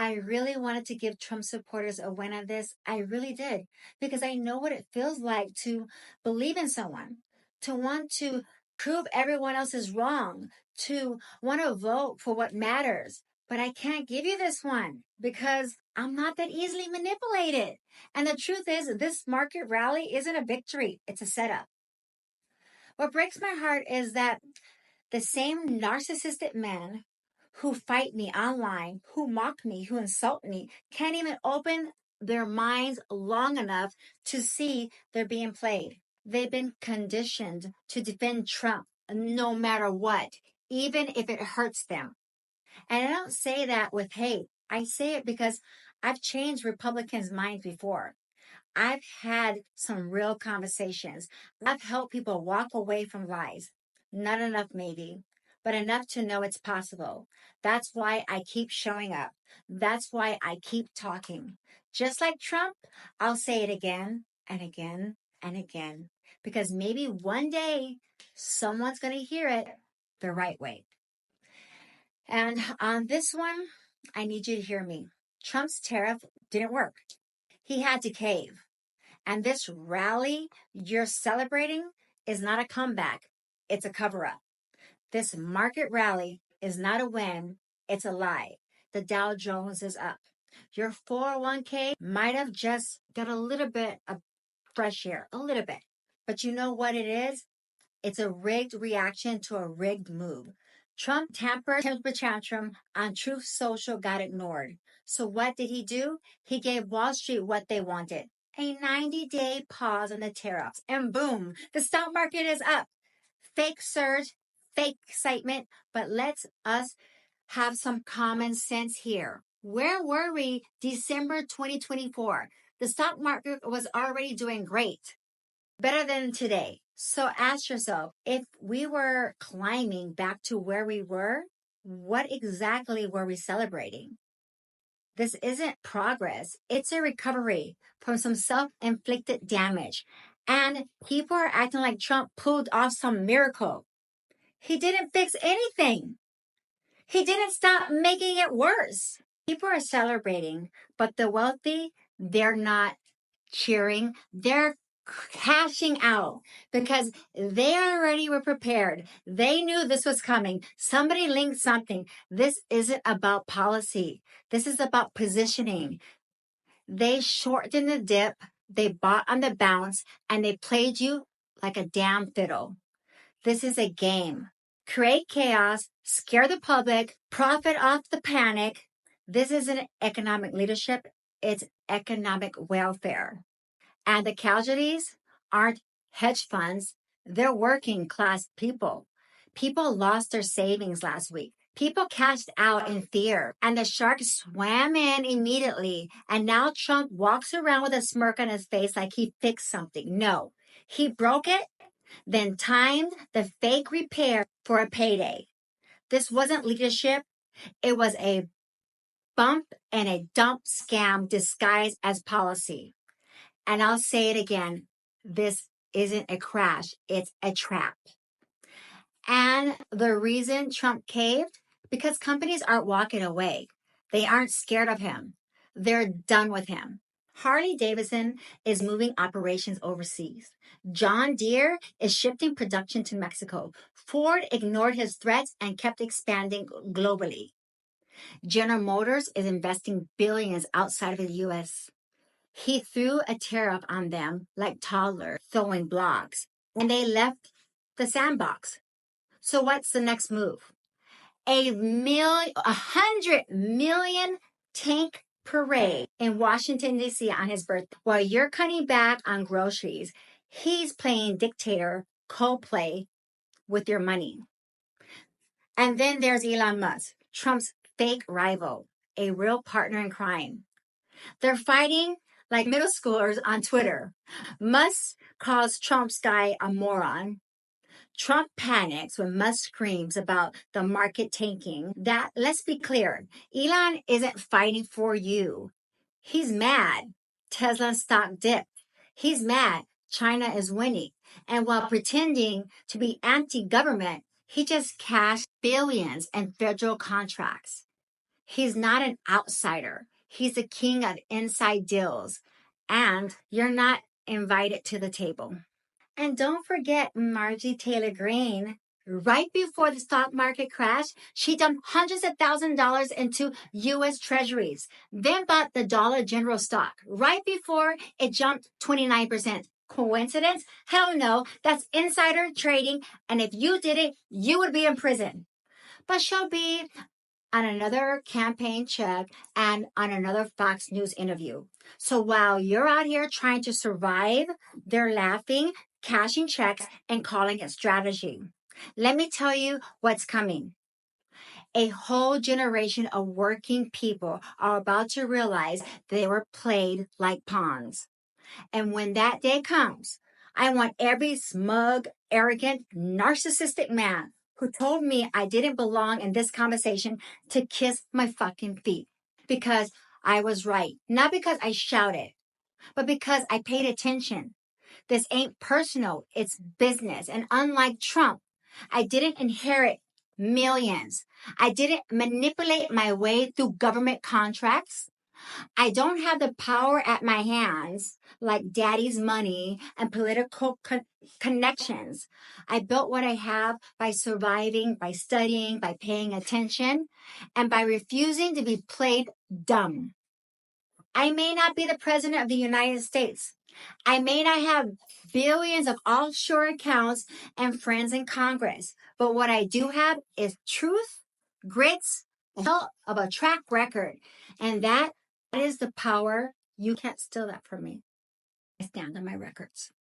I really wanted to give Trump supporters a win on this. I really did, because I know what it feels like to believe in someone, to want to prove everyone else is wrong, to want to vote for what matters. But I can't give you this one because I'm not that easily manipulated. And the truth is, this market rally isn't a victory, it's a setup. What breaks my heart is that the same narcissistic men who fight me online, who mock me, who insult me, can't even open their minds long enough to see they're being played. They've been conditioned to defend Trump no matter what, even if it hurts them. And I don't say that with hate. I say it because I've changed Republicans' minds before. I've had some real conversations. I've helped people walk away from lies. Not enough, maybe, but enough to know it's possible. That's why I keep showing up. That's why I keep talking. Just like Trump, I'll say it again and again and again, because maybe one day someone's going to hear it the right way. And on this one, I need you to hear me. Trump's tariff didn't work. He had to cave. And this rally you're celebrating is not a comeback. It's a cover up. This market rally is not a win. It's a lie. The Dow Jones is up. Your 401k might have just got a little bit of fresh air, a little bit. But you know what it is? It's a rigged reaction to a rigged move. Trump temper tantrum on Truth Social got ignored. So what did he do? He gave Wall Street what they wanted. A 90-day pause on the tariffs. And boom, the stock market is up. Fake surge, fake excitement, but let's us have some common sense here. Where were we December 2024? The stock market was already doing great, better than today. So ask yourself, if we were climbing back to where we were, what exactly were we celebrating? This isn't progress. It's a recovery from some self-inflicted damage. And people are acting like Trump pulled off some miracle. He didn't fix anything. He didn't stop making it worse. People are celebrating, but the wealthy, they're not cheering. They're cashing out because they already were prepared. They knew this was coming. Somebody linked something. This isn't about policy. This is about positioning. They shortened the dip, they bought on the bounce, and they played you like a damn fiddle. This is a game. Create chaos, scare the public, profit off the panic. This isn't economic leadership. It's economic welfare. And the casualties aren't hedge funds. They're working class people. People lost their savings last week. People cashed out in fear, and the shark swam in immediately. And now Trump walks around with a smirk on his face like he fixed something. No, he broke it, then timed the fake repair for a payday. This wasn't leadership. It was a bump and a dump scam disguised as policy. And I'll say it again. This isn't a crash. It's a trap. And the reason Trump caved, because companies aren't walking away. They aren't scared of him. They're done with him. Harley Davidson is moving operations overseas. John Deere is shifting production to Mexico. Ford ignored his threats and kept expanding globally. General Motors is investing billions outside of the U.S. He threw a tariff on them like toddlers throwing blocks, and they left the sandbox. So what's the next move? 100 million tank parade in Washington, D.C. on his birthday. While you're cutting back on groceries, he's playing dictator Coldplay with your money. And then there's Elon Musk, Trump's fake rival, a real partner in crime. They're fighting like middle schoolers on Twitter. Musk calls Trump's guy a moron. Trump panics when Musk screams about the market tanking. That, let's be clear, Elon isn't fighting for you. He's mad Tesla stock dipped. He's mad China is winning. And while pretending to be anti-government, he just cashed billions in federal contracts. He's not an outsider. He's the king of inside deals. And you're not invited to the table. And don't forget Margie Taylor Greene. Right before the stock market crashed, she dumped hundreds of $1,000s into U.S. Treasuries, then bought the Dollar General stock right before it jumped 29%. Coincidence? Hell no. That's insider trading. And if you did it, you would be in prison. But she'll be on another campaign check and on another Fox News interview. So while you're out here trying to survive, they're laughing, cashing checks, and calling it strategy. Let me tell you what's coming. A whole generation of working people are about to realize they were played like pawns. And when that day comes, I want every smug, arrogant, narcissistic man who told me I didn't belong in this conversation to kiss my fucking feet. Because I was right. Not because I shouted, but because I paid attention. This ain't personal, it's business. And unlike Trump, I didn't inherit millions. I didn't manipulate my way through government contracts. I don't have the power at my hands like daddy's money and political connections. I built what I have by surviving, by studying, by paying attention, and by refusing to be played dumb. I may not be the president of the United States. I may not have billions of offshore accounts and friends in Congress, but what I do have is truth, grits, a hell of a track record, and that is the power. You can't steal that from me. I stand on my records.